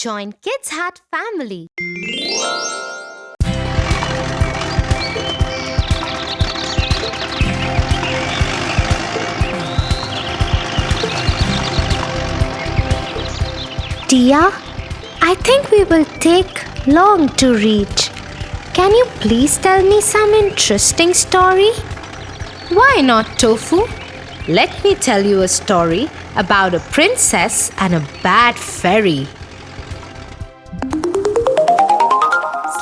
Join Kids Hat family. Tia, I think we will take long to reach. Can you please tell me some interesting story? Why not, Tofu? Let me tell you a story about a princess and a bad fairy.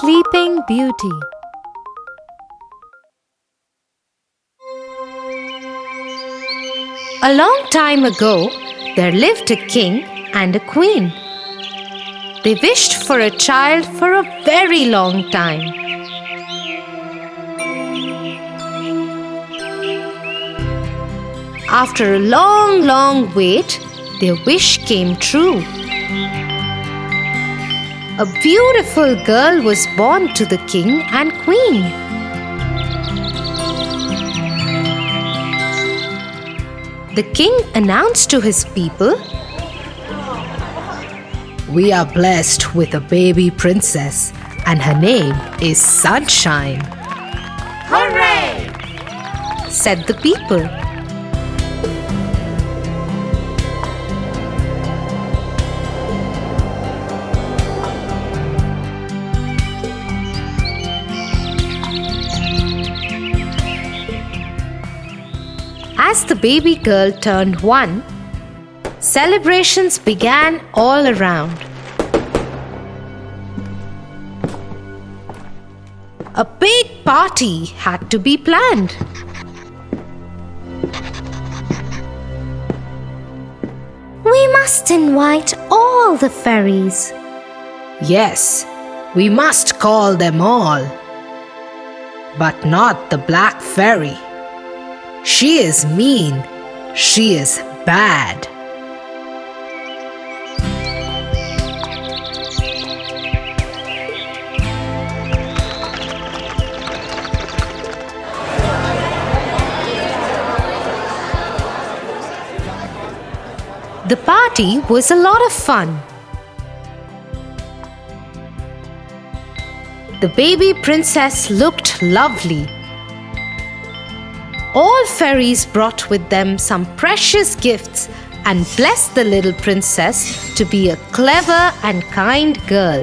Sleeping Beauty. A long time ago, there lived a king and a queen. They wished for a child for a very long time. After a long wait, their wish came true. A beautiful girl was born to the king and queen. The king announced to his people, "We are blessed with a baby princess, and her name is Sunshine." "Hooray!" said the people. As the baby girl turned 1, celebrations began all around. A big party had to be planned. We must invite all the fairies. Yes, we must call them all. But not the black fairy. She is mean. She is bad. The party was a lot of fun. The baby princess looked lovely. All fairies brought with them some precious gifts and blessed the little princess to be a clever and kind girl.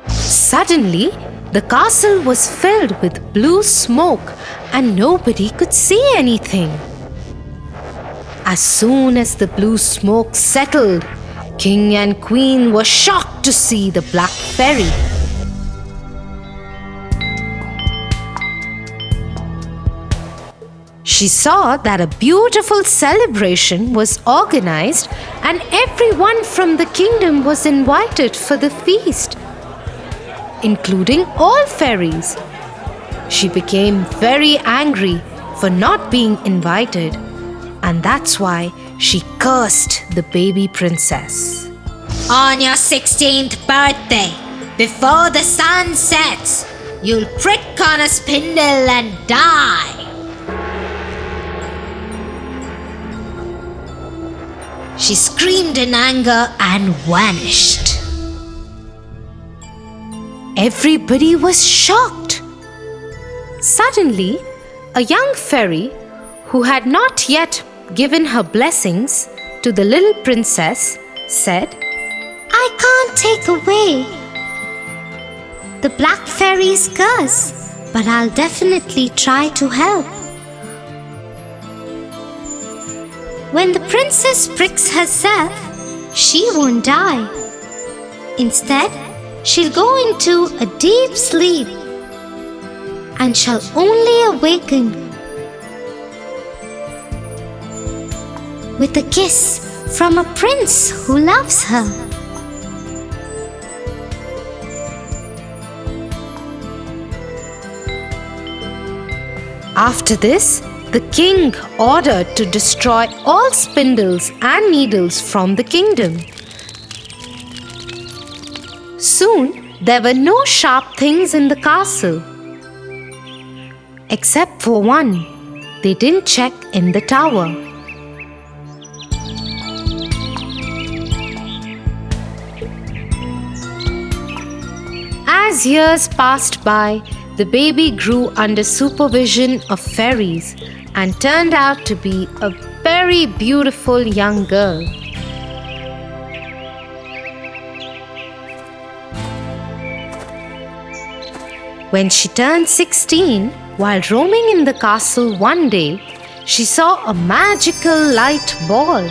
Suddenly, the castle was filled with blue smoke and nobody could see anything. As soon as the blue smoke settled, King and Queen were shocked to see the black fairy. She saw that a beautiful celebration was organized and everyone from the kingdom was invited for the feast, including all fairies. She became very angry for not being invited, and that's why she cursed the baby princess. On your 16th birthday, before the sun sets, you'll prick on a spindle and die. She screamed in anger and vanished. Everybody was shocked. Suddenly, a young fairy who had not yet given her blessings to the little princess said, "I can't take away the black fairy's curse, but I'll definitely try to help. When the princess pricks herself, she won't die. Instead, she'll go into a deep sleep and shall only awaken with a kiss from a prince who loves her." After this, the king ordered to destroy all spindles and needles from the kingdom. Soon, there were no sharp things in the castle. Except for one, they didn't check in the tower. As years passed by, the baby grew under supervision of fairies and turned out to be a very beautiful young girl. When she turned 16, while roaming in the castle one day, she saw a magical light ball.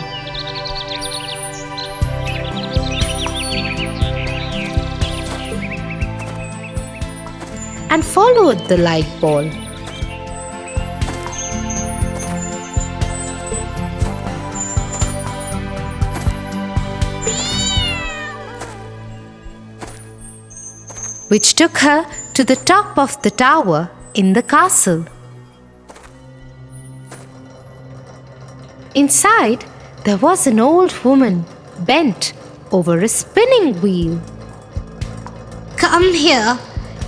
And followed the light ball. Which took her to the top of the tower in the castle. Inside, there was an old woman bent over a spinning wheel. Come here.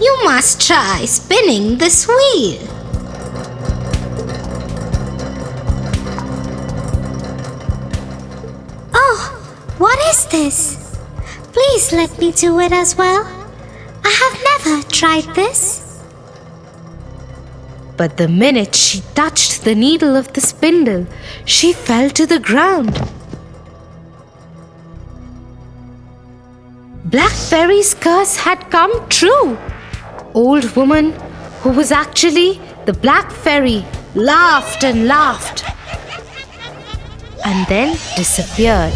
You must try spinning this wheel. Oh, what is this? Please let me do it as well. I have never tried this. But the minute she touched the needle of the spindle, she fell to the ground. Black Fairy's curse had come true. Old woman, who was actually the Black Fairy, laughed and laughed and then disappeared.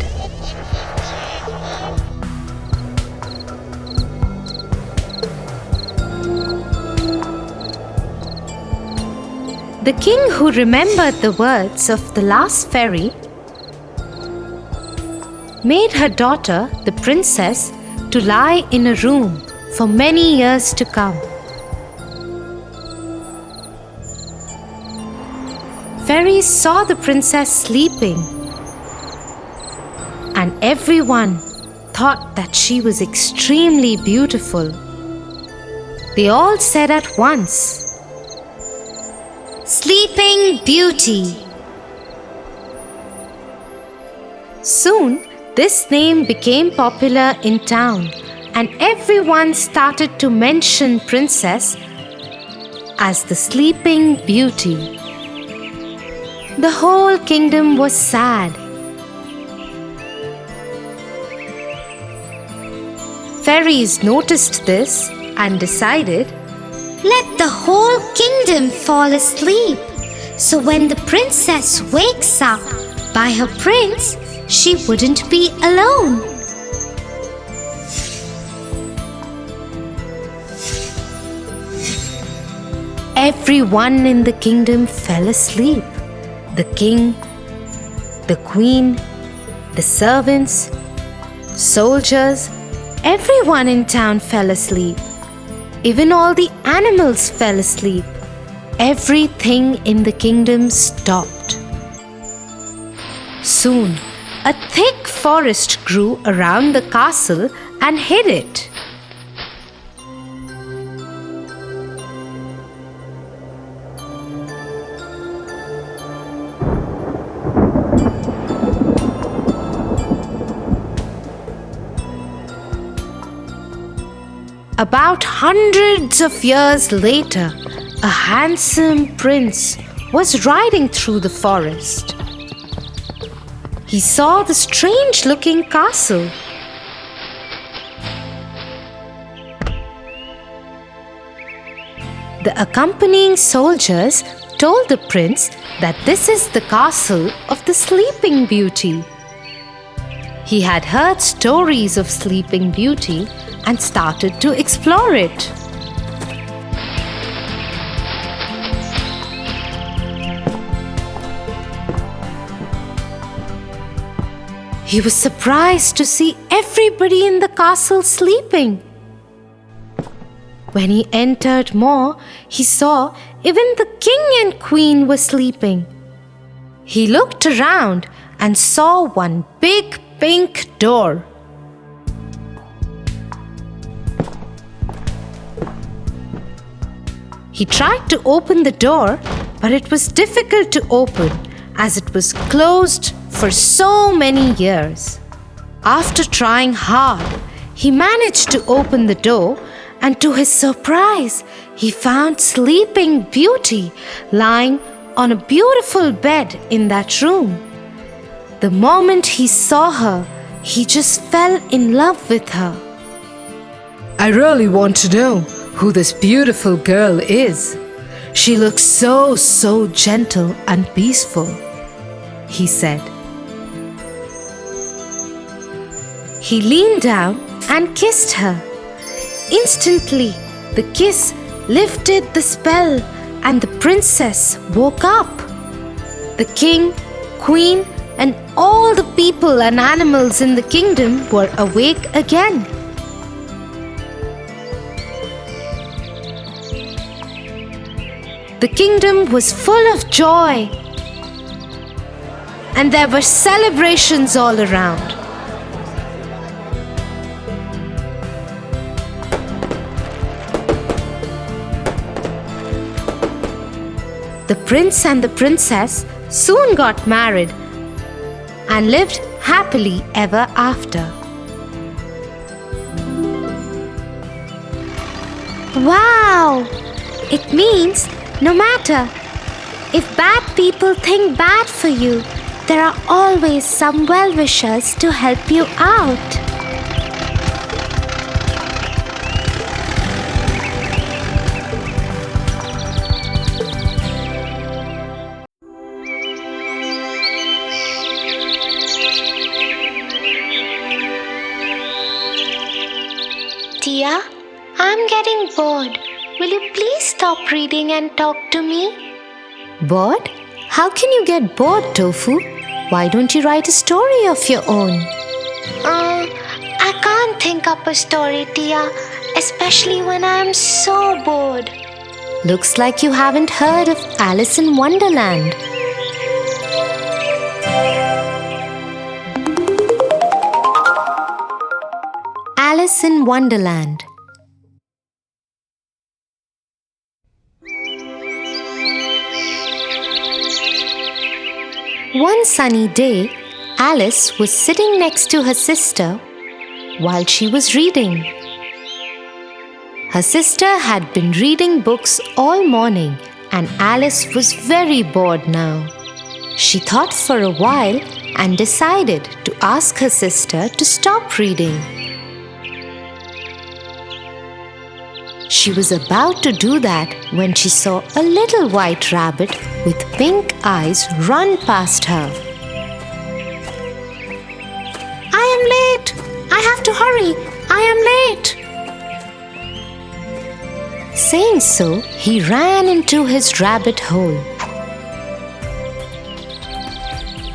The king, who remembered the words of the last fairy, made her daughter, the princess, to lie in a room for many years to come. Fairies saw the princess sleeping, and everyone thought that she was extremely beautiful. They all said at once, Sleeping Beauty. Soon, this name became popular in town, and everyone started to mention Princess as the Sleeping Beauty. The whole kingdom was sad. Fairies noticed this and decided, Let the whole kingdom fall asleep, so when the princess wakes up by her prince, she wouldn't be alone. Everyone in the kingdom fell asleep. The king, the queen, the servants, soldiers, everyone in town fell asleep. Even all the animals fell asleep. Everything in the kingdom stopped. Soon, a thick forest grew around the castle and hid it. About hundreds of years later, a handsome prince was riding through the forest. He saw the strange-looking castle. The accompanying soldiers told the prince that this is the castle of the Sleeping Beauty. He had heard stories of Sleeping Beauty and started to explore it. He was surprised to see everybody in the castle sleeping. When he entered more, he saw even the king and queen were sleeping. He looked around and saw one big pink door. He tried to open the door, but it was difficult to open as it was closed for so many years. After trying hard, he managed to open the door and to his surprise, he found Sleeping Beauty lying on a beautiful bed in that room. The moment he saw her, he just fell in love with her. "I really want to know who this beautiful girl is. She looks so gentle and peaceful," he said. He leaned down and kissed her. Instantly, the kiss lifted the spell and the princess woke up. The king, queen, and all the people and animals in the kingdom were awake again. The kingdom was full of joy, and there were celebrations all around. The prince and the princess soon got married and lived happily ever after. Wow! It means no matter if bad people think bad for you, there are always some well-wishers to help you out. Tia, I'm getting bored. Will you please stop reading and talk to me? Bored? How can you get bored, Tofu? Why don't you write a story of your own? I can't think up a story, Tia, especially when I'm so bored. Looks like you haven't heard of Alice in Wonderland. Alice in Wonderland. One sunny day, Alice was sitting next to her sister while she was reading. Her sister had been reading books all morning, and Alice was very bored now. She thought for a while and decided to ask her sister to stop reading. She was about to do that when she saw a little white rabbit with pink eyes run past her. I am late! I have to hurry! I am late! Saying so, he ran into his rabbit hole.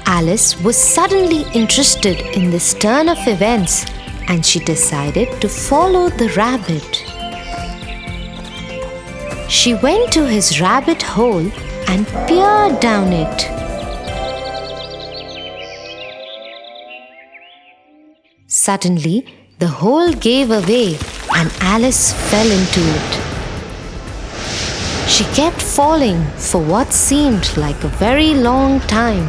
Alice was suddenly interested in this turn of events, and she decided to follow the rabbit. She went to his rabbit hole and peered down it. Suddenly, the hole gave away and Alice fell into it. She kept falling for what seemed like a very long time.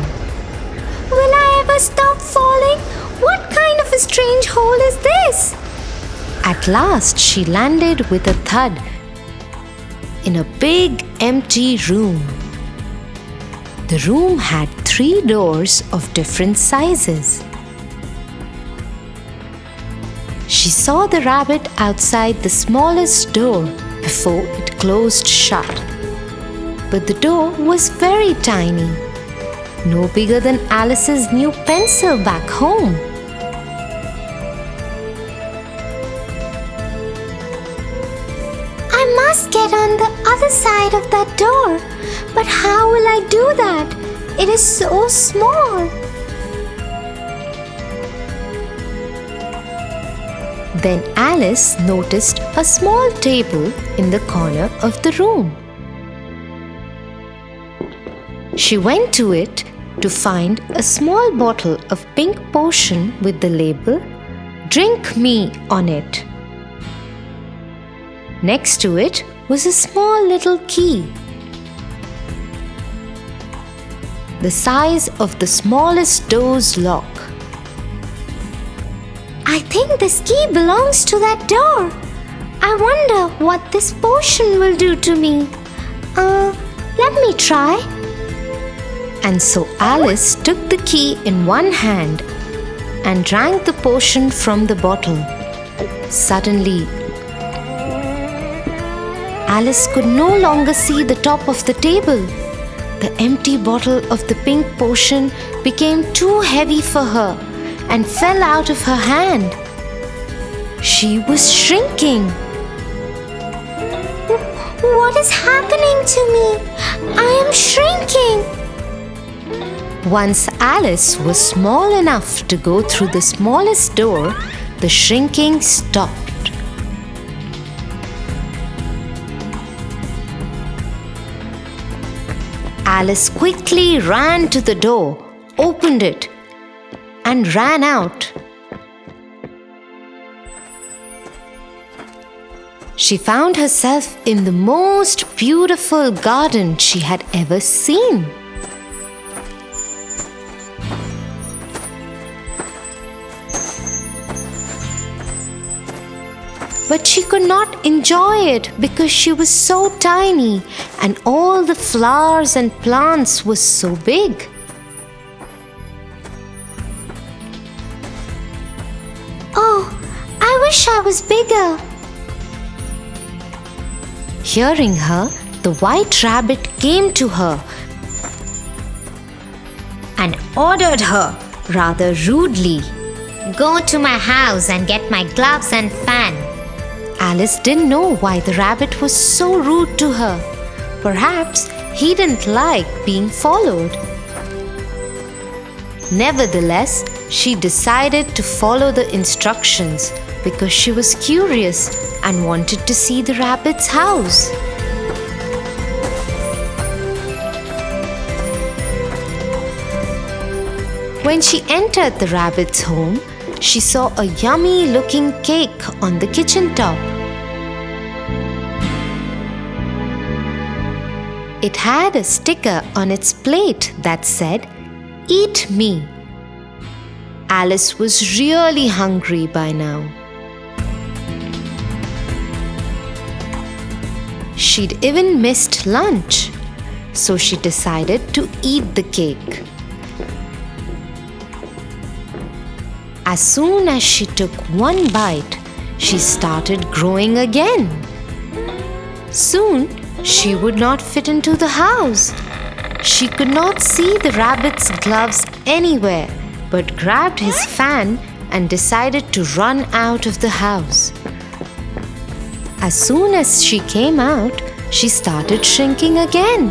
Will I ever stop falling? What kind of a strange hole is this? At last, she landed with a thud in a big empty room. The room had 3 doors of different sizes. She saw the rabbit outside the smallest door before it closed shut. But the door was very tiny, no bigger than Alice's new pencil back home. I must get on the other side of that door. But how will I do that? It is so small. Then Alice noticed a small table in the corner of the room. She went to it to find a small bottle of pink potion with the label "Drink Me" on it. Next to it was a small little key, the size of the smallest door's lock. I think this key belongs to that door. I wonder what this potion will do to me. Let me try. And so Alice took the key in one hand and drank the potion from the bottle. Suddenly, Alice could no longer see the top of the table. The empty bottle of the pink potion became too heavy for her and fell out of her hand. She was shrinking. What is happening to me? I am shrinking. Once Alice was small enough to go through the smallest door, the shrinking stopped. Alice quickly ran to the door, opened it, and ran out. She found herself in the most beautiful garden she had ever seen. But she could not enjoy it because she was so tiny and all the flowers and plants were so big. Oh, I wish I was bigger. Hearing her, the white rabbit came to her and ordered her rather rudely, Go to my house and get my gloves and fan. Alice didn't know why the rabbit was so rude to her. Perhaps he didn't like being followed. Nevertheless, she decided to follow the instructions because she was curious and wanted to see the rabbit's house. When she entered the rabbit's home, she saw a yummy-looking cake on the kitchen top. It had a sticker on its plate that said, "Eat me." Alice was really hungry by now. She'd even missed lunch, so she decided to eat the cake. As soon as she took one bite, she started growing again. Soon, she would not fit into the house. She could not see the rabbit's gloves anywhere, but grabbed his fan and decided to run out of the house. As soon as she came out, she started shrinking again.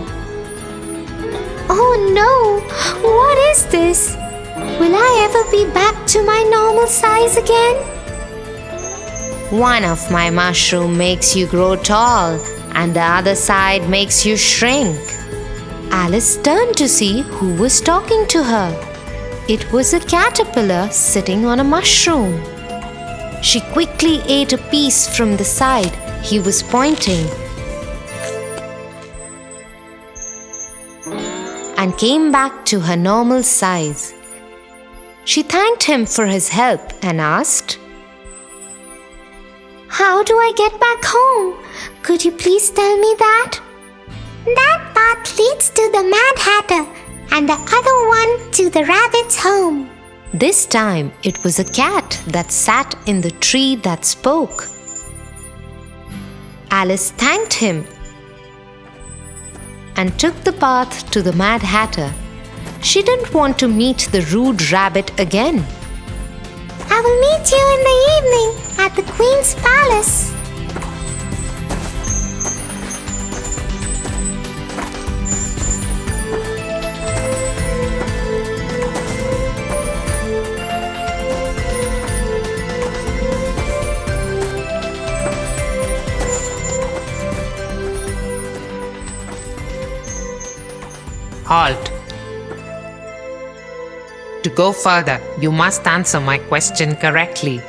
Oh no! What is this? Will I ever be back to my normal size again? One of my mushrooms makes you grow tall, and the other side makes you shrink. Alice turned to see who was talking to her. It was a caterpillar sitting on a mushroom. She quickly ate a piece from the side he was pointing and came back to her normal size. She thanked him for his help and asked, How do I get back home? Could you please tell me that? That path leads to the Mad Hatter and the other one to the rabbit's home. This time it was a cat that sat in the tree that spoke. Alice thanked him and took the path to the Mad Hatter. She didn't want to meet the rude rabbit again. I will meet you in the evening at the Queen's palace. Halt! To go further, you must answer my question correctly.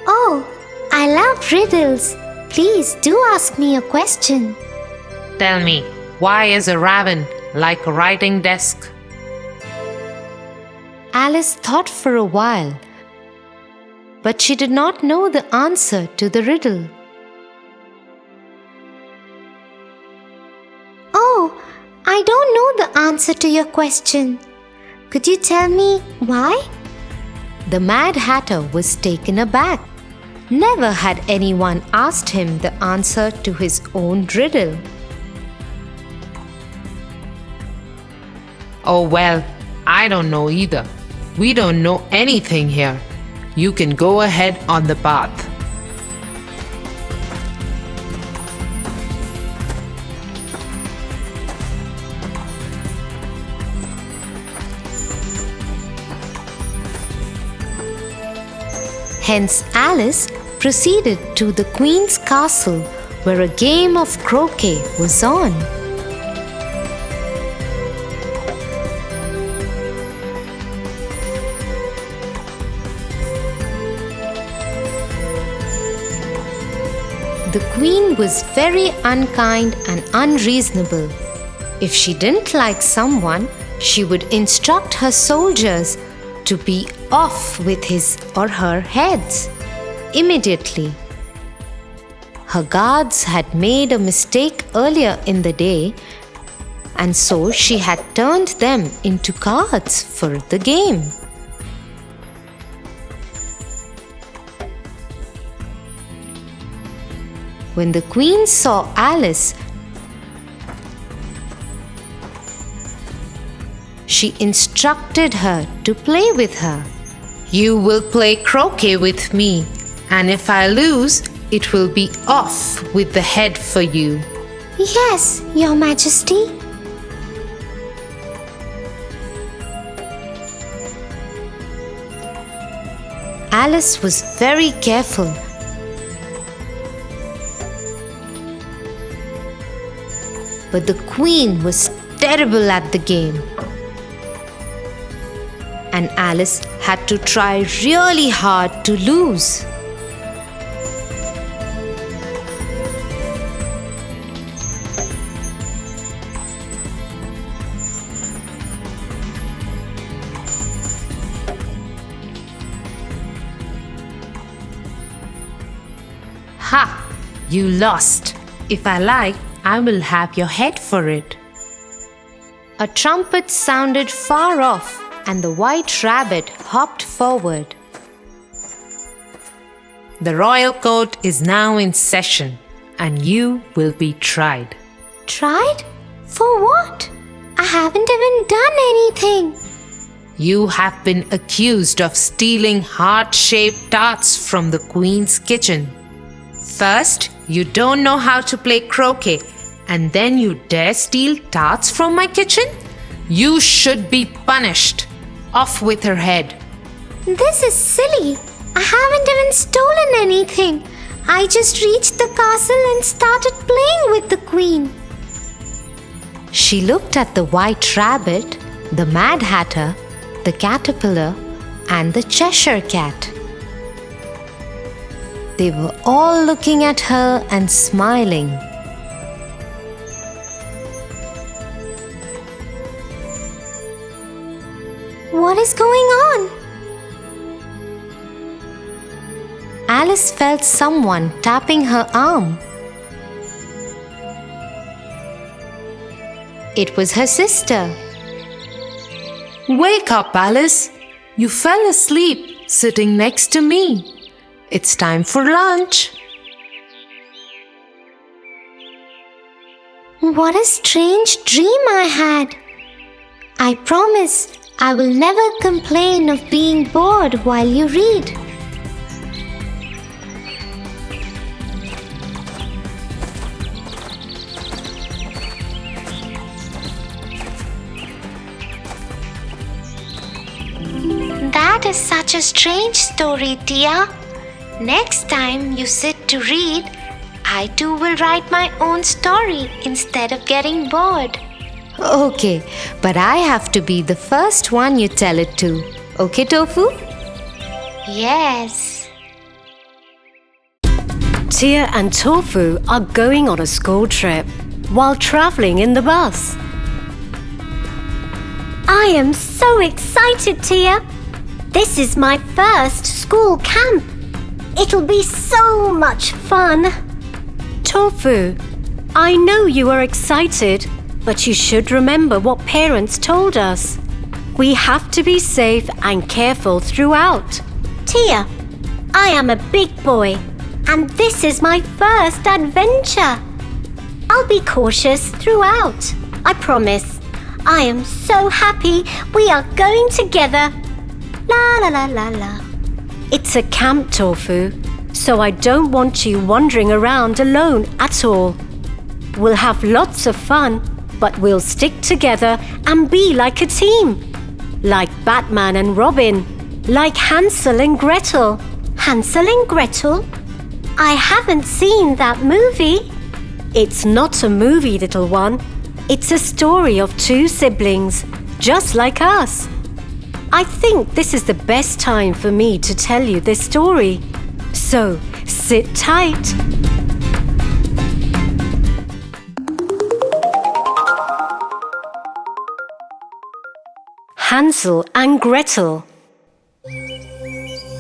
Oh, I love riddles. Please do ask me a question. Tell me, why is a raven like a writing desk? Alice thought for a while, but she did not know the answer to the riddle. answer to your question. Could you tell me why? The Mad Hatter was taken aback. Never had anyone asked him the answer to his own riddle. Oh well, I don't know either. We don't know anything here. You can go ahead on the path. Hence Alice proceeded to the Queen's castle, where a game of croquet was on. The Queen was very unkind and unreasonable. If she didn't like someone, she would instruct her soldiers to be off with his or her heads immediately. Her guards had made a mistake earlier in the day, and so she had turned them into cards for the game. When the Queen saw Alice, she instructed her to play with her. You will play croquet with me, and if I lose, it will be off with the head for you. Yes, Your Majesty. Alice was very careful. But the Queen was terrible at the game, and Alice had to try really hard to lose. Ha! You lost. If I like, I will have your head for it. A trumpet sounded far off, and the White Rabbit hopped forward. The royal court is now in session, and you will be tried. Tried? For what? I haven't even done anything. You have been accused of stealing heart-shaped tarts from the Queen's kitchen. First, you don't know how to play croquet, and then you dare steal tarts from my kitchen? You should be punished. Off with her head. This is silly. I haven't even stolen anything. I just reached the castle and started playing with the Queen. She looked at the White Rabbit, the Mad Hatter, the Caterpillar, and the Cheshire Cat. They were all looking at her and smiling. What is going on? Alice felt someone tapping her arm. It was her sister. Wake up, Alice. You fell asleep sitting next to me. It's time for lunch. What a strange dream I had. I promise I will never complain of being bored while you read. That is such a strange story, Tia. Next time you sit to read, I too will write my own story instead of getting bored. Okay, but I have to be the first one you tell it to. Okay, Tofu? Yes. Tia and Tofu are going on a school trip while traveling in the bus. I am so excited, Tia. This is my first school camp. It'll be so much fun. Tofu, I know you are excited, But you should remember what parents told us. We have to be safe and careful throughout. Tia, I am a big boy, and this is my first adventure. I'll be cautious throughout, I promise. I am so happy we are going together. La la la la la. It's a camp, Tofu, so I don't want you wandering around alone at all. We'll have lots of fun, but we'll stick together and be like a team. Like Batman and Robin, like Hansel and Gretel. Hansel and Gretel? I haven't seen that movie. It's not a movie, little one. It's a story of two siblings, just like us. I think this is the best time for me to tell you this story. So, sit tight. Hansel and Gretel.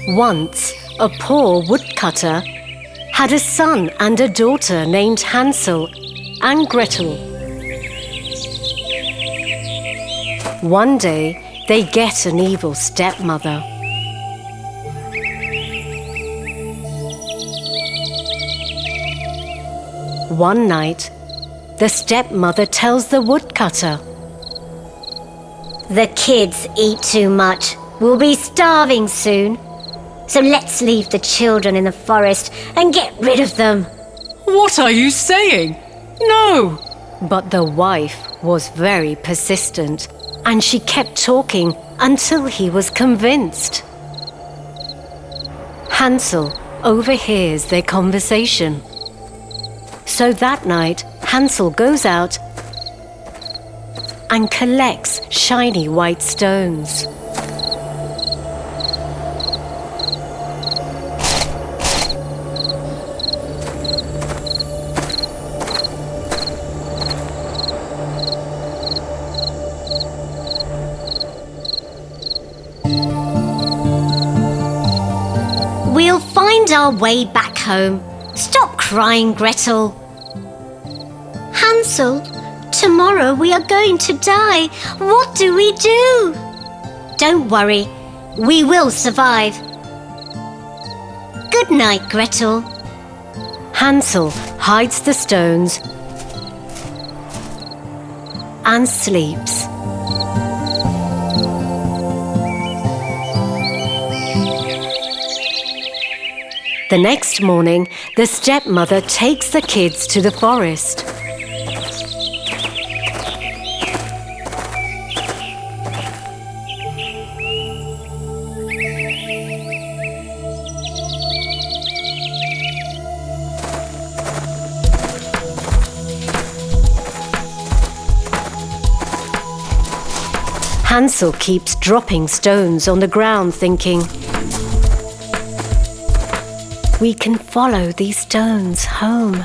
Once, a poor woodcutter had a son and a daughter named Hansel and Gretel. One day, they get an evil stepmother. One night, the stepmother tells the woodcutter, The kids eat too much. We'll be starving soon. So let's leave the children in the forest and get rid of them. What are you saying? No! But the wife was very persistent, and she kept talking until he was convinced. Hansel overhears their conversation. So that night, Hansel goes out and collects shiny white stones. We'll find our way back home. Stop crying, Gretel. Hansel, tomorrow we are going to die. What do we do? Don't worry, we will survive. Good night, Gretel. Hansel hides the stones and sleeps. The next morning, the stepmother takes the kids to the forest. Hansel keeps dropping stones on the ground, thinking, we can follow these stones home.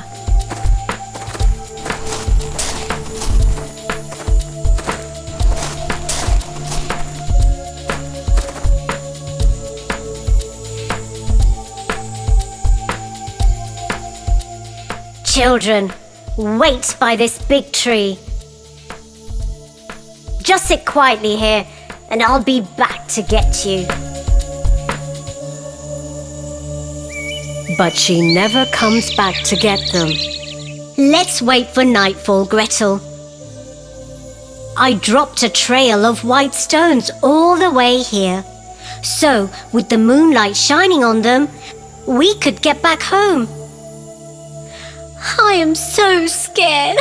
Children, wait by this big tree. Just sit quietly here, and I'll be back to get you. But she never comes back to get them. Let's wait for nightfall, Gretel. I dropped a trail of white stones all the way here. So, with the moonlight shining on them, we could get back home. I am so scared.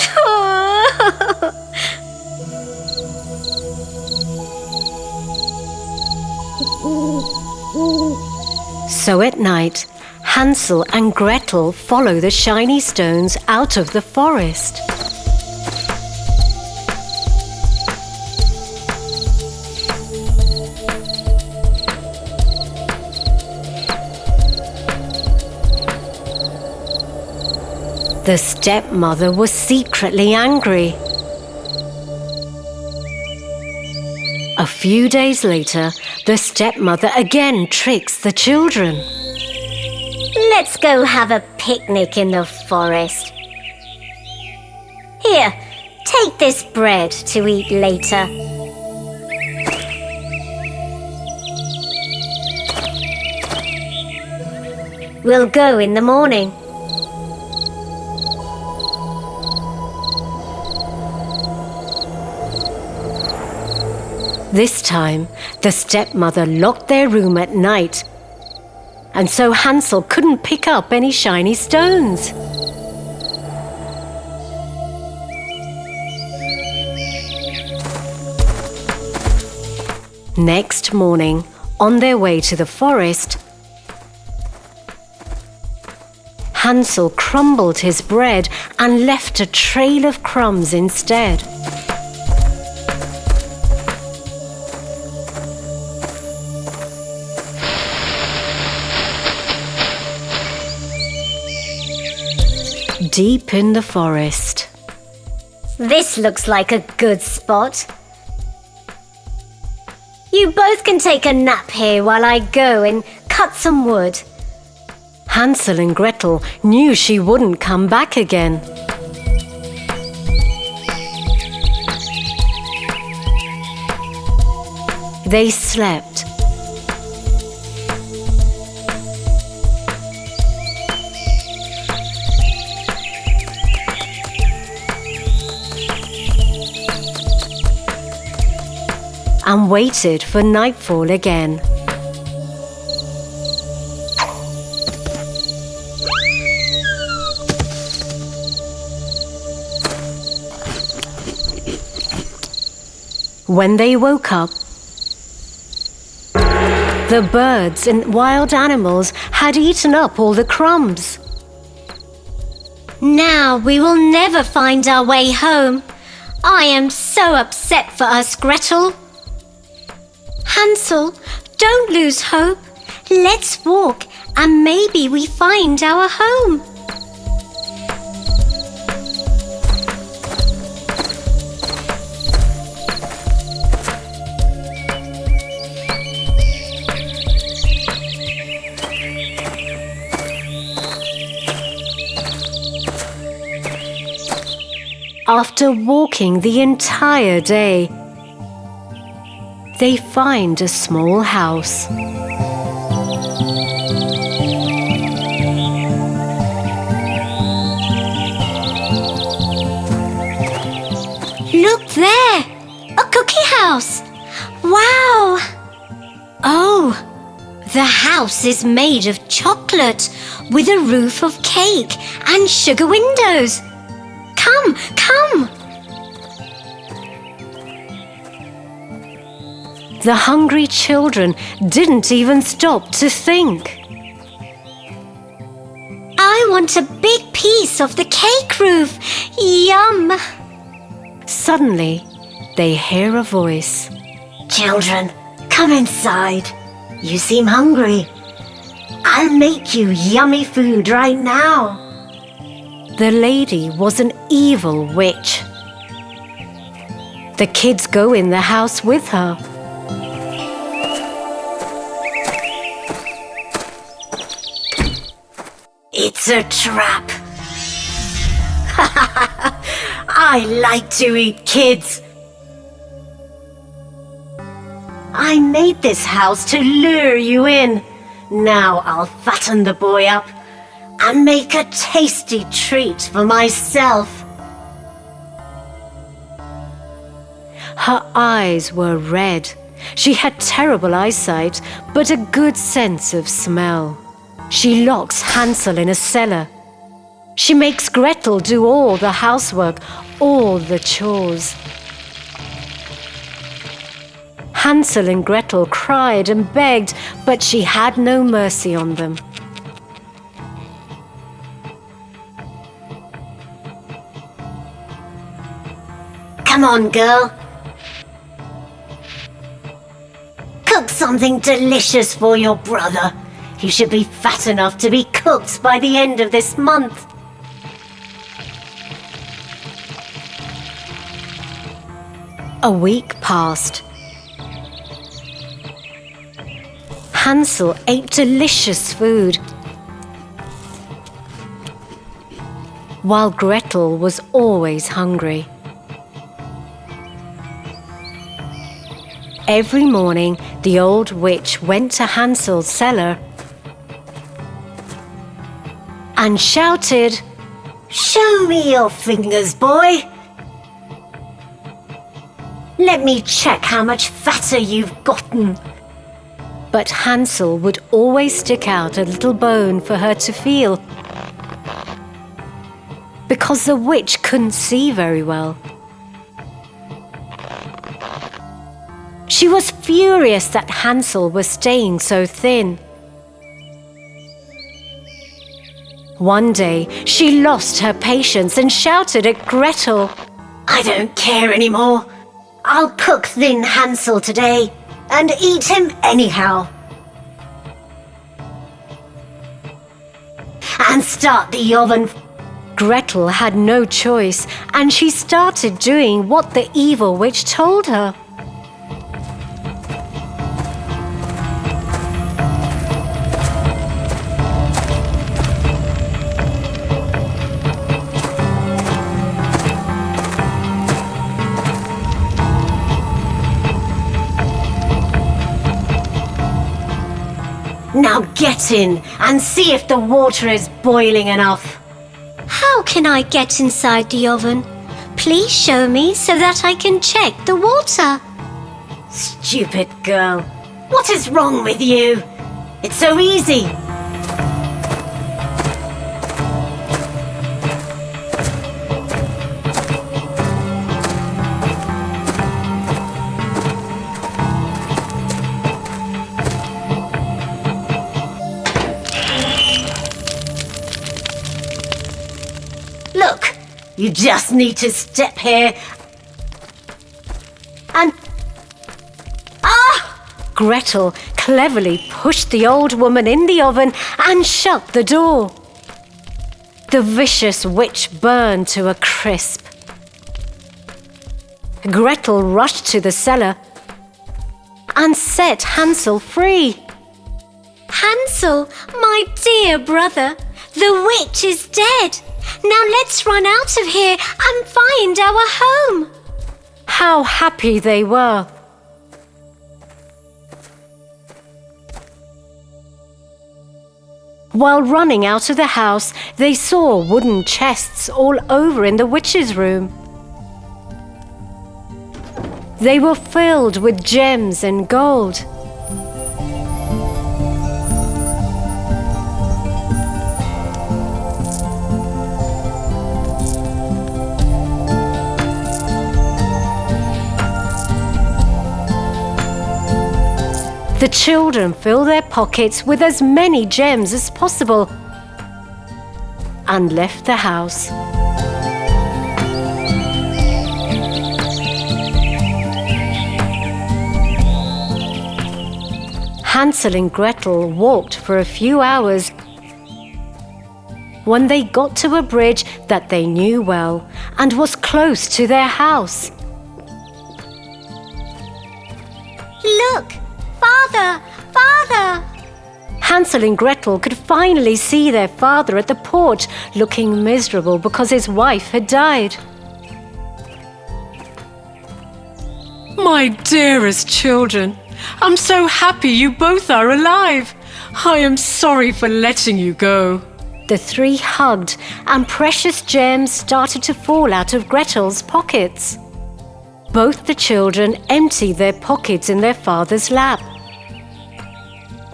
So at night, Hansel and Gretel follow the shiny stones out of the forest. The stepmother was secretly angry. A few days later, the stepmother again tricks the children. Let's go have a picnic in the forest. Here, Take this bread to eat later. We'll go in the morning. This time, the stepmother locked their room at night, and so Hansel couldn't pick up any shiny stones. Next morning, on their way to the forest, Hansel crumbled his bread and left a trail of crumbs instead. Deep in the forest. This looks like a good spot. You both can take a nap here while I go and cut some wood. Hansel and Gretel knew she wouldn't come back again. They slept. And waited for nightfall again. When they woke up, the birds and wild animals had eaten up all the crumbs. Now we will never find our way home. I am so upset for us, Gretel. Hansel, don't lose hope. Let's walk and maybe we find our home. After walking the entire day, they find a small house. Look there! A cookie house! Wow! Oh, the house is made of chocolate with a roof of cake and sugar windows. Come, come! The hungry children didn't even stop to think. I want a big piece of the cake roof. Yum! Suddenly, they hear a voice. Children, come inside. You seem hungry. I'll make you yummy food right now. The lady was an evil witch. The kids go in the house with her. It's a trap. I like to eat kids. I made this house to lure you in. Now I'll fatten the boy up and make a tasty treat for myself. Her eyes were red. She had terrible eyesight, but a good sense of smell. She locks Hansel in a cellar. She makes Gretel do all the housework, all the chores. Hansel and Gretel cried and begged, but she had no mercy on them. Come on, girl. Cook something delicious for your brother. He should be fat enough to be cooked by the end of this month. A week passed. Hansel ate delicious food, while Gretel was always hungry. every morning, the old witch went to Hansel's cellar and shouted, "Show me your fingers, boy. Let me check how much fatter you've gotten." But Hansel would always stick out a little bone for her to feel, because the witch couldn't see very well. She was furious that Hansel was staying so thin. One day, she lost her patience and shouted at Gretel, "I don't care anymore. I'll cook thin Hansel today and eat him anyhow. And start the oven." Gretel had no choice, and she started doing what the evil witch told her. Now get in and see if the water is boiling enough. How can I get inside the oven? Please show me so that I can check the water. Stupid girl, what is wrong with you? It's so easy. Look, you just need to step here and... Gretel cleverly pushed the old woman in the oven and shut the door. The vicious witch burned to a crisp. Gretel rushed to the cellar and set Hansel free. Hansel, my dear brother, the witch is dead. Now let's run out of here and find our home. How happy they were. While running out of the house, they saw wooden chests all over in the witch's room. They were filled with gems and gold. The children filled their pockets with as many gems as possible and left the house. Hansel and Gretel walked for a few hours when they got to a bridge that they knew well and was close to their house. Look! Father! Father! Hansel and Gretel could finally see their father at the porch, looking miserable because his wife had died. My dearest children, I'm so happy you both are alive. I am sorry for letting you go. The three hugged, and precious gems started to fall out of Gretel's pockets. Both the children emptied their pockets in their father's lap.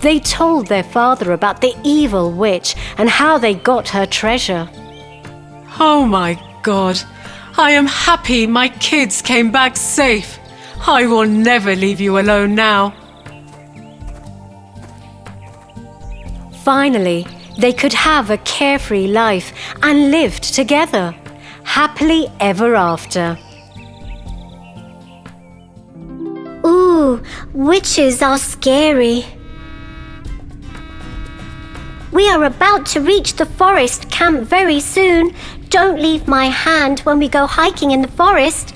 They told their father about the evil witch and how they got her treasure. Oh my God, I am happy my kids came back safe. I will never leave you alone now. Finally, they could have a carefree life and lived together, happily ever after. Ooh, witches are scary. We are about to reach the forest camp very soon. Don't leave my hand when we go hiking in the forest.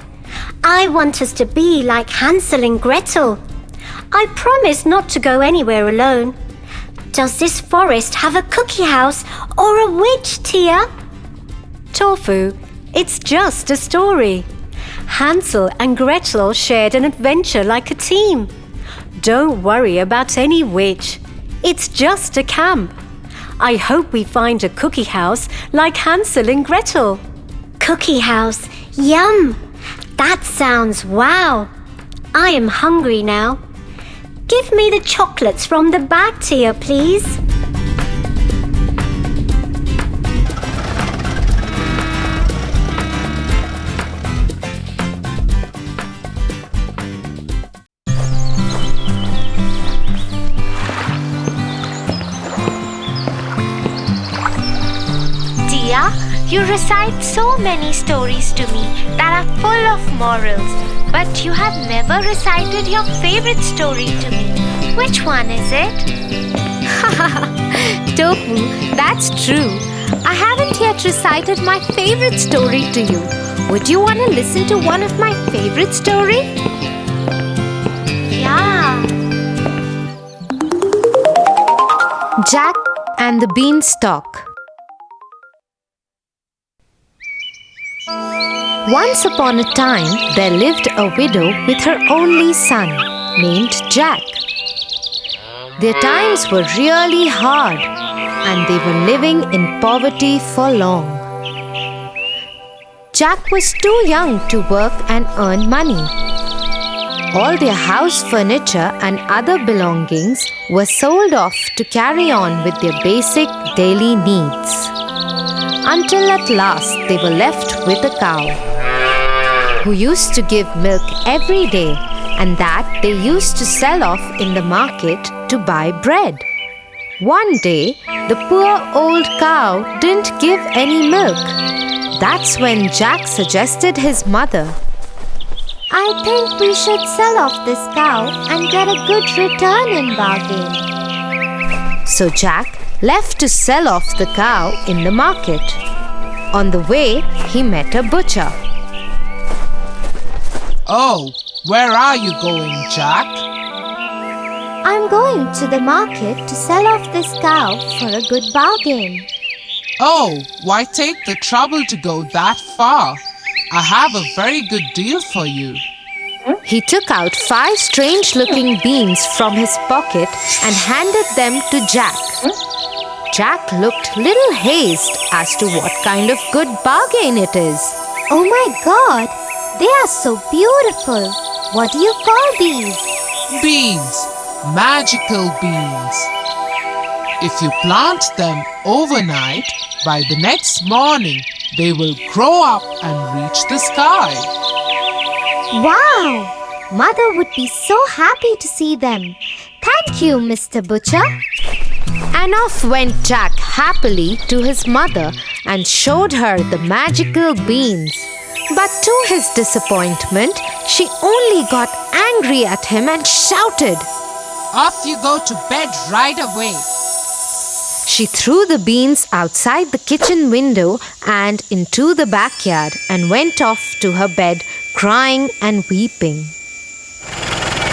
I want us to be like Hansel and Gretel. I promise not to go anywhere alone. Does this forest have a cookie house or a witch, Tia? Tofu, it's just a story. Hansel and Gretel shared an adventure like a team. Don't worry about any witch. It's just a camp. I hope we find a cookie house like Hansel and Gretel. Cookie house. Yum! That sounds wow. I am hungry now. Give me the chocolates from the bag, Tia, please. Tia, you recite so many stories to me that are full of morals, but you have never recited your favorite story to me. Which one is it? Tofu, that's true. I haven't yet recited my favorite story to you. Would you want to listen to one of my favorite stories? Yeah. Jack and the Beanstalk. Once upon a time, there lived a widow with her only son, named Jack. Their times were really hard, and they were living in poverty for long. Jack was too young to work and earn money. All their house furniture and other belongings were sold off to carry on with their basic daily needs. Until at last they were left with a cow, who used to give milk every day, and that they used to sell off in the market to buy bread. One day, the poor old cow didn't give any milk. That's when Jack suggested his mother. I think we should sell off this cow and get a good return in bargain. So Jack left to sell off the cow in the market. On the way, he met a butcher. Oh, where are you going, Jack? I'm going to the market to sell off this cow for a good bargain. Oh, why take the trouble to go that far? I have a very good deal for you. He took out 5 strange-looking beans from his pocket and handed them to Jack. Jack looked little hazed as to what kind of good bargain it is. Oh my God! They are so beautiful. What do you call these? Beans, magical beans. If you plant them overnight, by the next morning, they will grow up and reach the sky. Wow! Mother would be so happy to see them. Thank you, Mr. Butcher. And off went Jack happily to his mother and showed her the magical beans. But to his disappointment, she only got angry at him and shouted, Off you go to bed right away. She threw the beans outside the kitchen window and into the backyard and went off to her bed crying and weeping.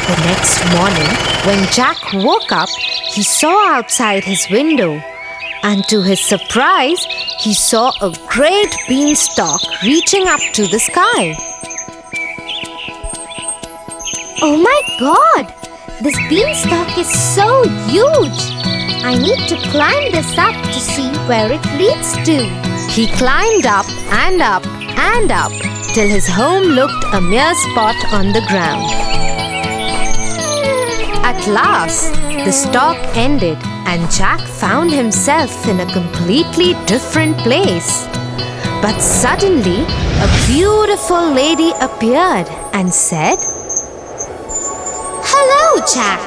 The next morning, when Jack woke up, he saw outside his window, and to his surprise, he saw a great beanstalk reaching up to the sky. Oh my God! This beanstalk is so huge! I need to climb this up to see where it leads to. He climbed up and up and up till his home looked a mere spot on the ground. At last, the stalk ended and Jack found himself in a completely different place. But suddenly, a beautiful lady appeared and said, Hello, Jack.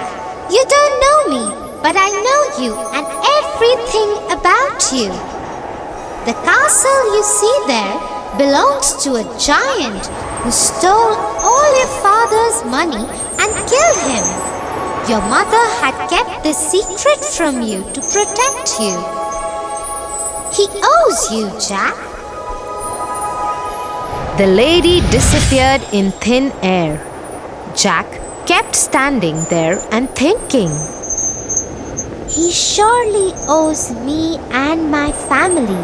You don't know me, but I know you and everything about you. The castle you see there belongs to a giant who stole all your father's money and killed him. Your mother had kept this secret from you to protect you. He owes you, Jack. The lady disappeared in thin air. Jack kept standing there and thinking. He surely owes me and my family.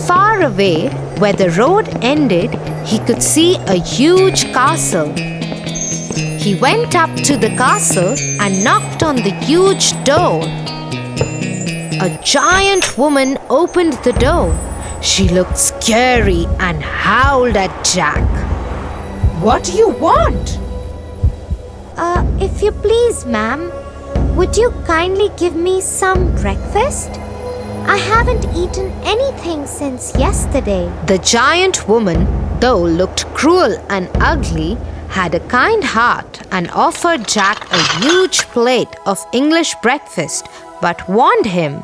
Far away, Where the road ended, he could see a huge castle. He went up to the castle and knocked on the huge door. A giant woman opened the door. She looked scary and howled at Jack. What do you want? If you please, ma'am, would you kindly give me some breakfast? I haven't eaten anything since yesterday. The giant woman, though looked cruel and ugly, had a kind heart and offered Jack a huge plate of English breakfast, but warned him.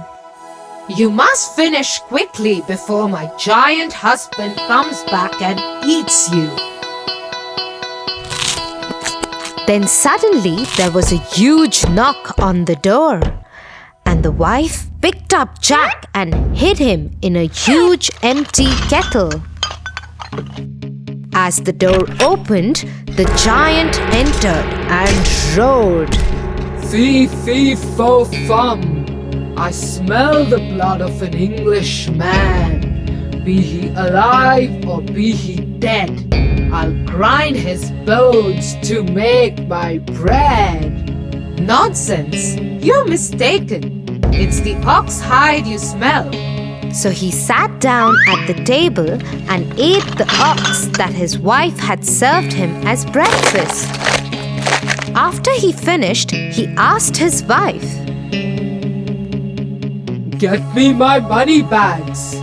You must finish quickly before my giant husband comes back and eats you. Then suddenly there was a huge knock on the door, and the wife picked up Jack and hid him in a huge empty kettle. As the door opened, the giant entered and roared. Fee, fee, fo, fum. I smell the blood of an Englishman. Be he alive or be he dead, I'll grind his bones to make my bread. Nonsense! You're mistaken. It's the ox hide you smell. So he sat down at the table and ate the ox that his wife had served him as breakfast. After he finished, he asked his wife, Get me my money bags.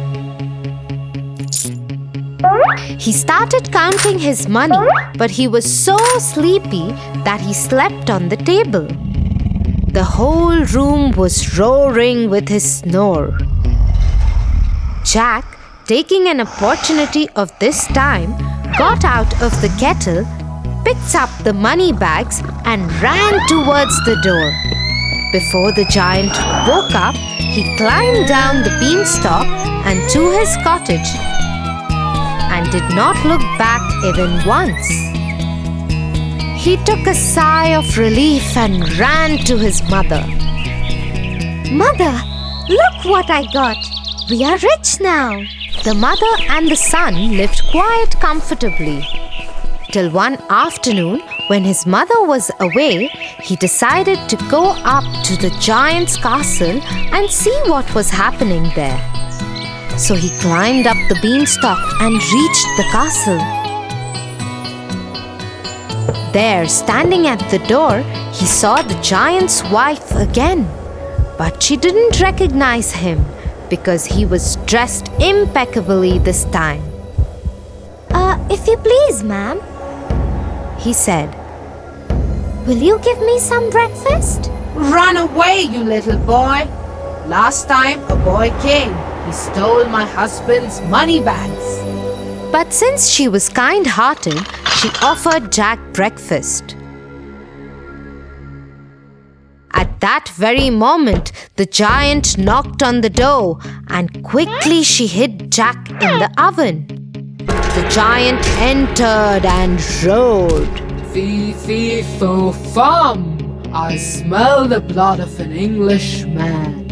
He started counting his money, but he was so sleepy that he slept on the table. The whole room was roaring with his snore. Jack, taking an opportunity of this time, got out of the kettle, picked up the money bags and ran towards the door. Before the giant woke up, he climbed down the beanstalk and to his cottage and did not look back even once. He took a sigh of relief and ran to his mother. Mother, look what I got. We are rich now. The mother and the son lived quite comfortably. Till one afternoon, when his mother was away, he decided to go up to the giant's castle and see what was happening there. So he climbed up the beanstalk and reached the castle. There, standing at the door, he saw the giant's wife again. But she didn't recognize him because he was dressed impeccably this time. If you please, ma'am, He said, will you give me some breakfast? Run away, you little boy. Last time a boy came, he stole my husband's money bags. But since she was kind-hearted, she offered Jack breakfast. At that very moment, the giant knocked on the door and quickly she hid Jack in the oven. The giant entered and roared. Fee, fee, fo, fum. I smell the blood of an Englishman.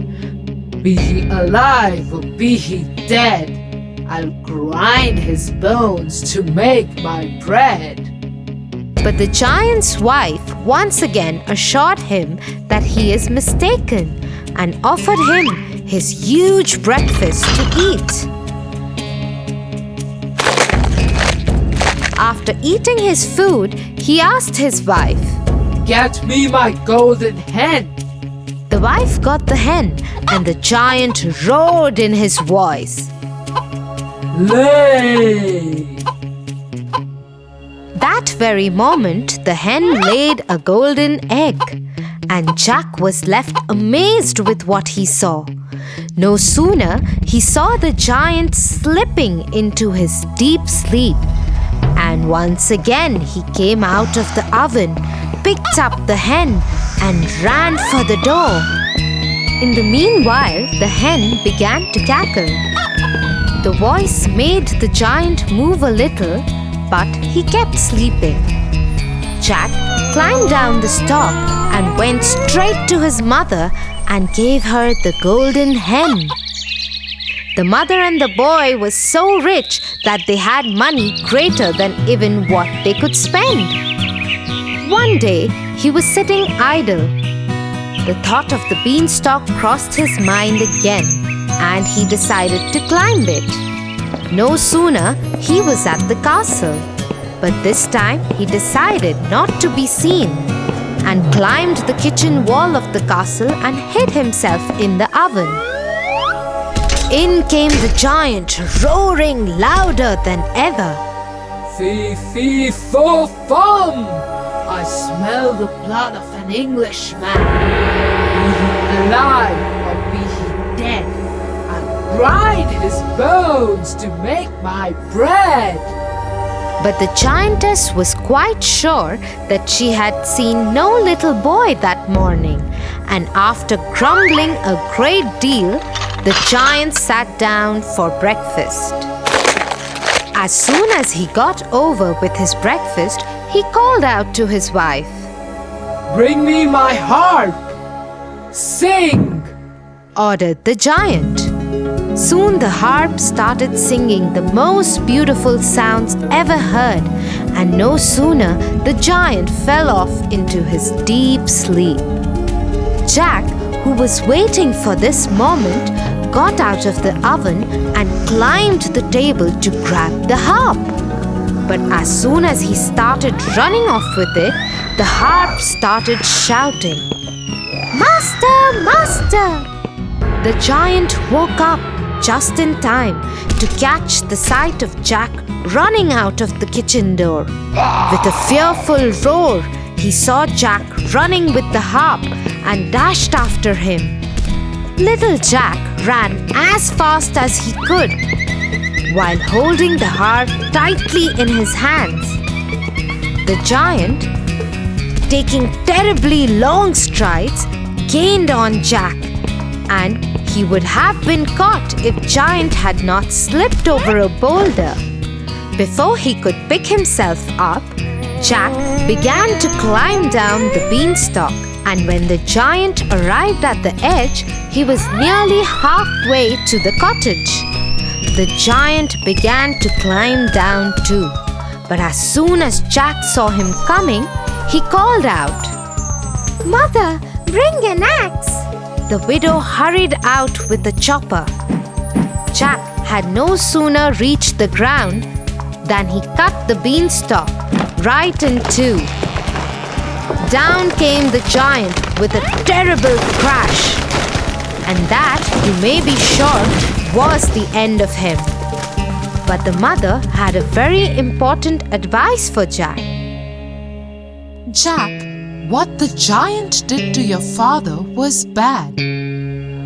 Be he alive or be he dead, I'll grind his bones to make my bread. But the giant's wife once again assured him that he is mistaken and offered him his huge breakfast to eat. After eating his food, he asked his wife, Get me my golden hen. The wife got the hen, and the giant roared in his voice. Lay! That very moment, the hen laid a golden egg, and Jack was left amazed with what he saw. No sooner he saw the giant slipping into his deep sleep, and once again he came out of the oven, picked up the hen, and ran for the door. In the meanwhile, the hen began to cackle. The voice made the giant move a little, but he kept sleeping. Jack climbed down the stalk and went straight to his mother and gave her the golden hen. The mother and the boy were so rich that they had money greater than even what they could spend. One day, he was sitting idle. The thought of the beanstalk crossed his mind again, and he decided to climb it. No sooner he was at the castle, but this time he decided not to be seen and climbed the kitchen wall of the castle and hid himself in the oven. In came the giant, roaring louder than ever. Fee, fee, fo, fum! I smell the blood of an Englishman. Be he alive or be he dead, I'll grind his bones to make my bread. But the giantess was quite sure that she had seen no little boy that morning, and after grumbling a great deal, the giant sat down for breakfast. As soon as he got over with his breakfast, he called out to his wife, Bring me my harp! Sing! ordered the giant. Soon the harp started singing the most beautiful sounds ever heard, and no sooner the giant fell off into his deep sleep. Jack, who was waiting for this moment, got out of the oven and climbed the table to grab the harp. But as soon as he started running off with it, the harp started shouting, Master! Master! The giant woke up just in time to catch the sight of Jack running out of the kitchen door. With a fearful roar, he saw Jack running with the harp and dashed after him. Little Jack ran as fast as he could, while holding the harp tightly in his hands. The giant, taking terribly long strides, gained on Jack, and he would have been caught if Giant had not slipped over a boulder. Before he could pick himself up, Jack began to climb down the beanstalk, and when the giant arrived at the edge, he was nearly halfway to the cottage. The giant began to climb down too, but as soon as Jack saw him coming, he called out, Mother, bring an axe. The widow hurried out with the chopper. Jack had no sooner reached the ground than he cut the beanstalk right in two. Down came the giant with a terrible crash, and that, you may be sure, was the end of him. But the mother had a very important advice for Jack. Jack, what the giant did to your father was bad,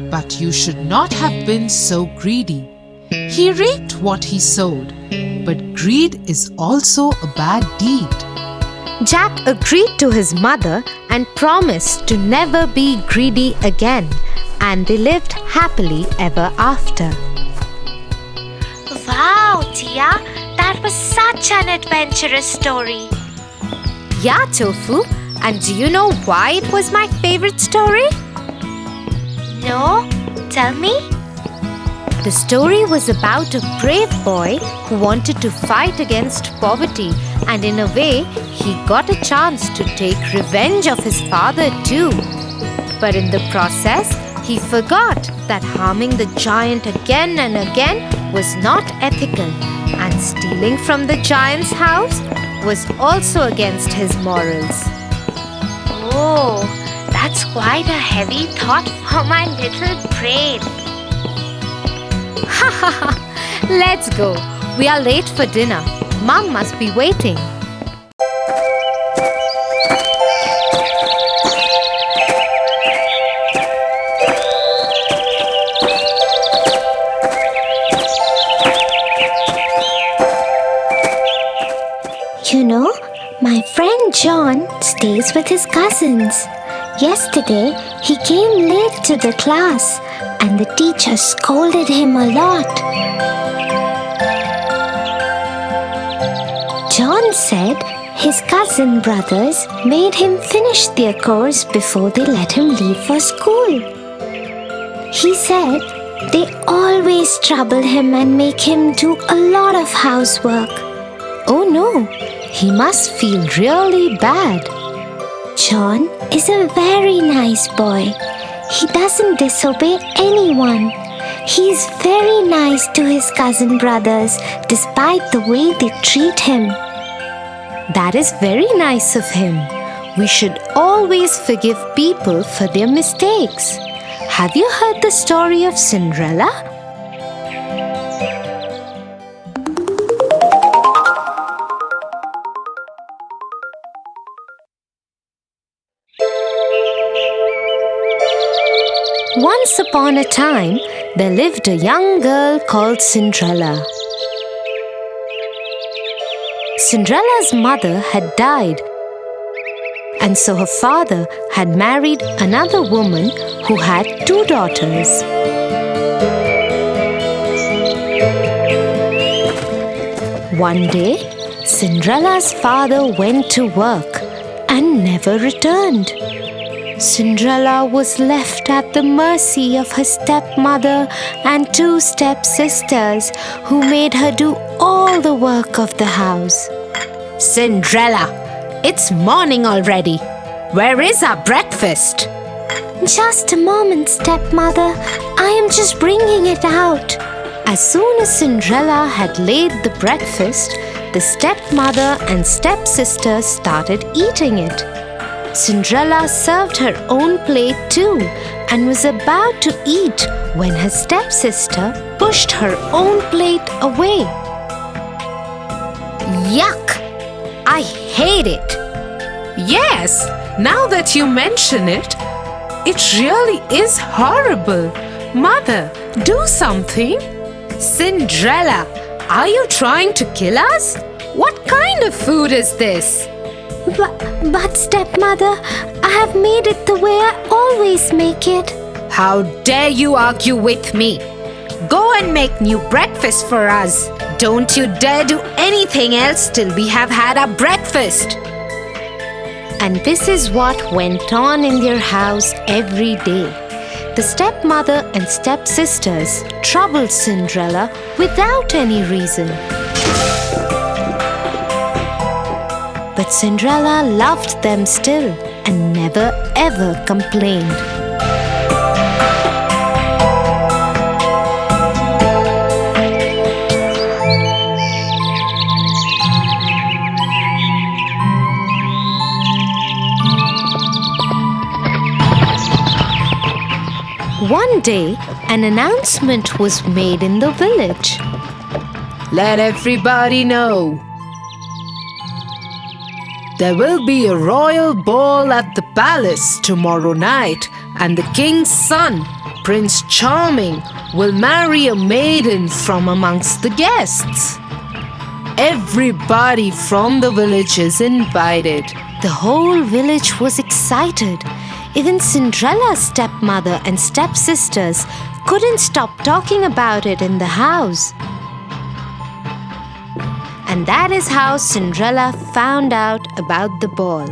but you should not have been so greedy. He reaped what he sowed, but greed is also a bad deed. Jack agreed to his mother and promised to never be greedy again, and they lived happily ever after. Wow, Tia, that was such an adventurous story. Yeah, Tofu, and do you know why it was my favorite story? No? Tell me. The story was about a brave boy who wanted to fight against poverty, and in a way, he got a chance to take revenge of his father too. But in the process, he forgot that harming the giant again and again was not ethical, and stealing from the giant's house was also against his morals. Oh, that's quite a heavy thought for my little brain. Ha ha ha! Let's go. We are late for dinner. Mom must be waiting. You know, my friend John stays with his cousins. Yesterday, he came late to the class and the teacher scolded him a lot. John said his cousin brothers made him finish their course before they let him leave for school. He said They always trouble him and make him do a lot of housework. Oh no, he must feel really bad. John is a very nice boy. He doesn't disobey anyone. He's very nice to his cousin brothers despite the way they treat him. That is very nice of him. We should always forgive people for their mistakes. Have you heard the story of Cinderella? Once upon a time, there lived a young girl called Cinderella. Cinderella's mother had died, and so her father had married another woman who had 2 daughters. One day, Cinderella's father went to work and never returned. Cinderella was left at the mercy of her stepmother and 2 stepsisters who made her do all the work of the house. Cinderella, it's morning already. Where is our breakfast? Just a moment, stepmother. I am just bringing it out. As soon as Cinderella had laid the breakfast, the stepmother and stepsister started eating it. Cinderella served her own plate too and was about to eat when her stepsister pushed her own plate away. Yuck! I hate it. Yes, now that you mention it, it really is horrible. Mother, do something. Cinderella, are you trying to kill us? What kind of food is this? But stepmother, I have made it the way I always make it. How dare you argue with me? Go and make new breakfast for us. Don't you dare do anything else till we have had our breakfast. And this is what went on in their house every day. The stepmother and stepsisters troubled Cinderella without any reason. But Cinderella loved them still and never ever complained. One day, an announcement was made in the village. Let everybody know. There will be a royal ball at the palace tomorrow night, and the king's son, Prince Charming, will marry a maiden from amongst the guests. Everybody from the village is invited. The whole village was excited. Even Cinderella's stepmother and stepsisters couldn't stop talking about it in the house. And that is how Cinderella found out about the ball.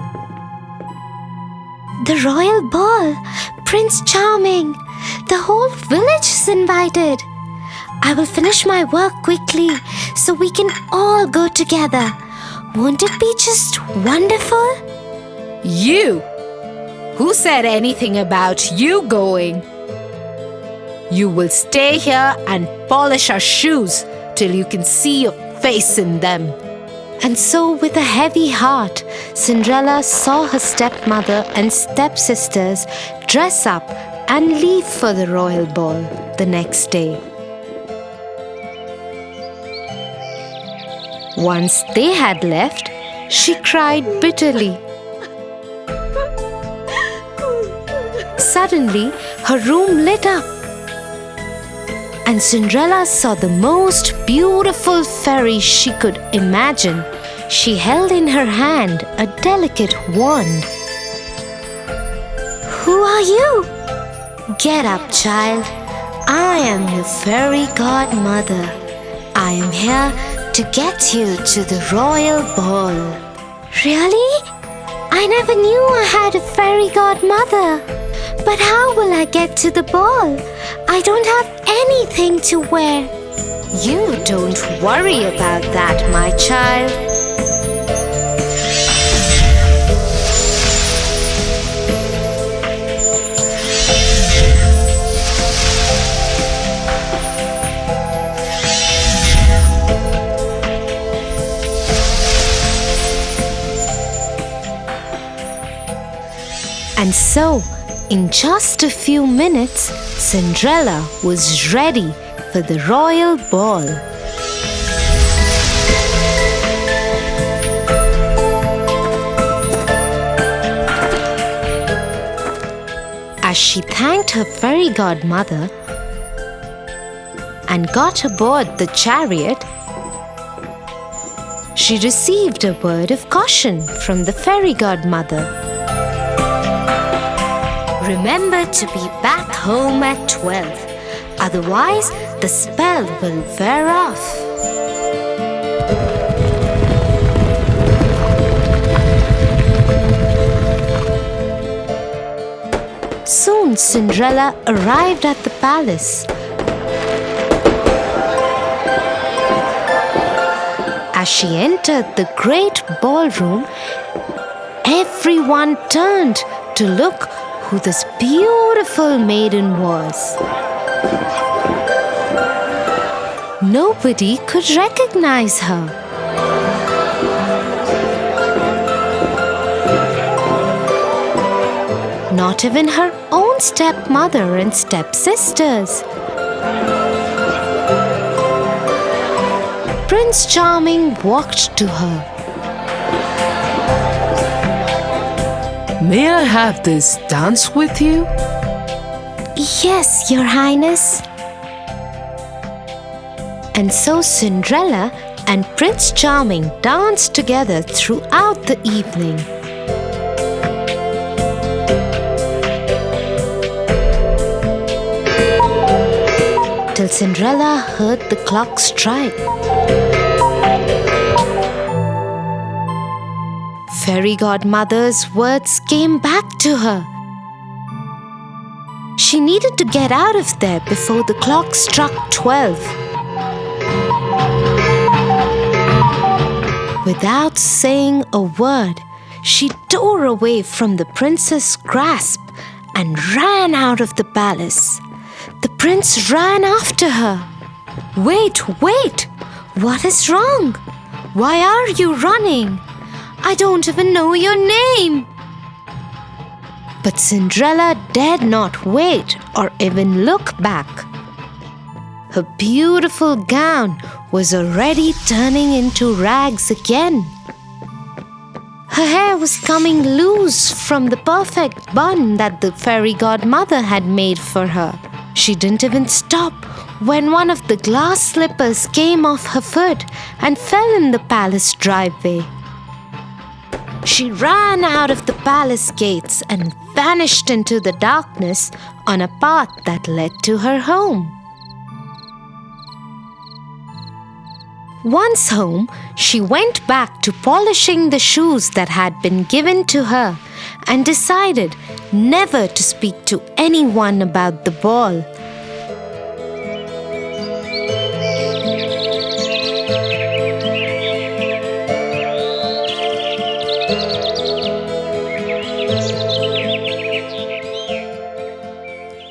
The royal ball! Prince Charming! The whole village is invited. I will finish my work quickly so we can all go together. Won't it be just wonderful? You! Who said anything about you going? You will stay here and polish our shoes till you can see your face in them. And so, with a heavy heart, Cinderella saw her stepmother and stepsisters dress up and leave for the royal ball the next day. Once they had left, she cried bitterly. Suddenly, her room lit up, and Cinderella saw the most beautiful fairy she could imagine. She held in her hand a delicate wand. Who are you? Get up, child. I am your fairy godmother. I am here to get you to the royal ball. Really? I never knew I had a fairy godmother. But how will I get to the ball? I don't have anything to wear. You don't worry about that, my child. And so, in just a few minutes, Cinderella was ready for the royal ball. As she thanked her fairy godmother and got aboard the chariot, she received a word of caution from the fairy godmother. Remember to be back home at 12, otherwise the spell will wear off. Soon Cinderella arrived at the palace. As she entered the great ballroom, everyone turned to look who this beautiful maiden was. Nobody could recognize her. Not even her own stepmother and stepsisters. Prince Charming walked to her. May I have this dance with you? Yes, Your Highness. And so Cinderella and Prince Charming danced together throughout the evening. Till Cinderella heard the clock strike. Fairy godmother's words came back to her. She needed to get out of there before the clock struck 12. Without saying a word, she tore away from the prince's grasp and ran out of the palace. The prince ran after her. "Wait, wait! What is wrong? Why are you running? I don't even know your name." But Cinderella dared not wait or even look back. Her beautiful gown was already turning into rags again. Her hair was coming loose from the perfect bun that the fairy godmother had made for her. She didn't even stop when one of the glass slippers came off her foot and fell in the palace driveway. She ran out of the palace gates and vanished into the darkness on a path that led to her home. Once home, she went back to polishing the shoes that had been given to her and decided never to speak to anyone about the ball.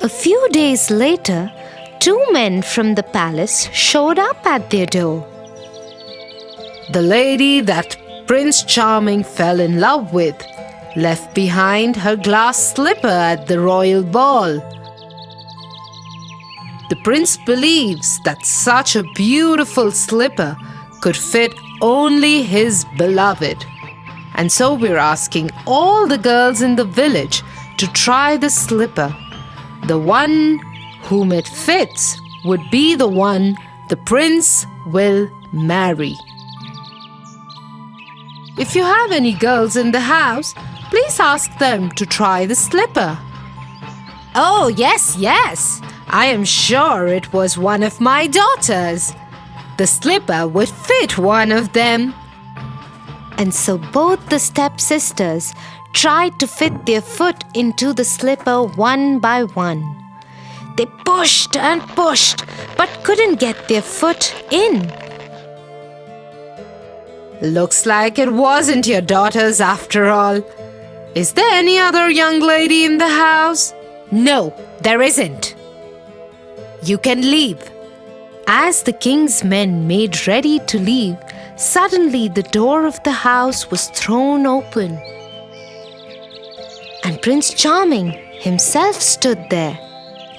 A few days later, two men from the palace showed up at their door. The lady that Prince Charming fell in love with left behind her glass slipper at the royal ball. The prince believes that such a beautiful slipper could fit only his beloved. And so we're asking all the girls in the village to try the slipper. The one whom it fits would be the one the prince will marry. If you have any girls in the house, please ask them to try the slipper. "Oh, yes, yes. I am sure it was one of my daughters. The slipper would fit one of them." And so both the stepsisters tried to fit their foot into the slipper one by one. They pushed and pushed, but couldn't get their foot in. Looks like it wasn't your daughter's after all. Is there any other young lady in the house? No, there isn't. You can leave. As the king's men made ready to leave, suddenly the door of the house was thrown open. And Prince Charming himself stood there.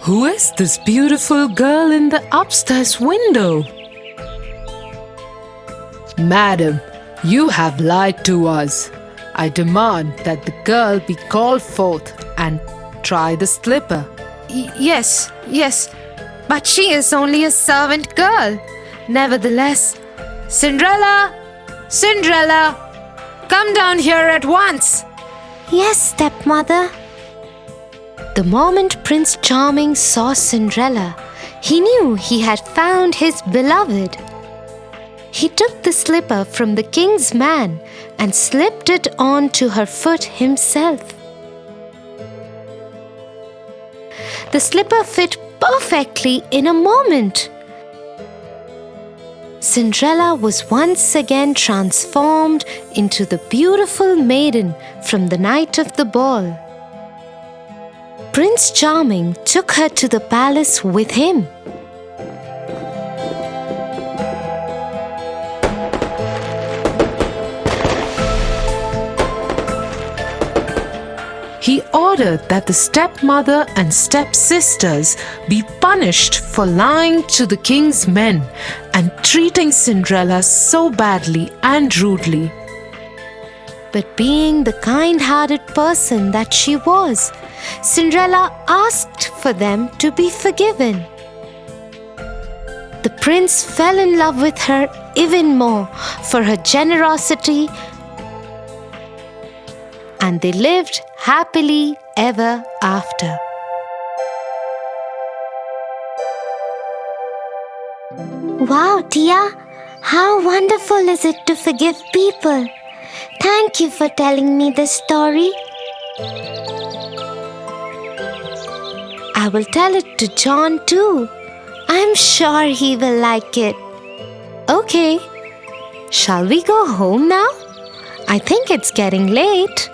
Who is this beautiful girl in the upstairs window? Madam, you have lied to us. I demand that the girl be called forth and try the slipper. Yes, but she is only a servant girl. Nevertheless, Cinderella! Cinderella! Come down here at once! Yes, stepmother. the moment Prince Charming saw Cinderella, he knew he had found his beloved. He took the slipper from the king's man and slipped it on to her foot himself. The slipper fit perfectly in a moment. Cinderella was once again transformed into the beautiful maiden from the night of the ball. Prince Charming took her to the palace with him. He ordered that the stepmother and stepsisters be punished for lying to the king's men and treating Cinderella so badly and rudely. But being the kind-hearted person that she was, Cinderella asked for them to be forgiven. The prince fell in love with her even more for her generosity, and they lived happily ever after. Wow, Tia, how wonderful is it to forgive people? Thank you for telling me this story. I will tell it to John too. I'm sure he will like it. Okay, shall we go home now? I think it's getting late.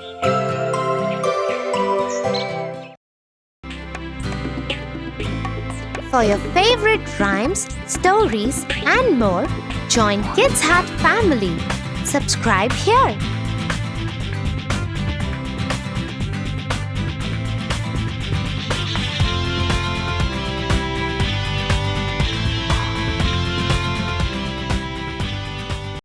For your favorite rhymes, stories, and more, join Kids Hut family. Subscribe here.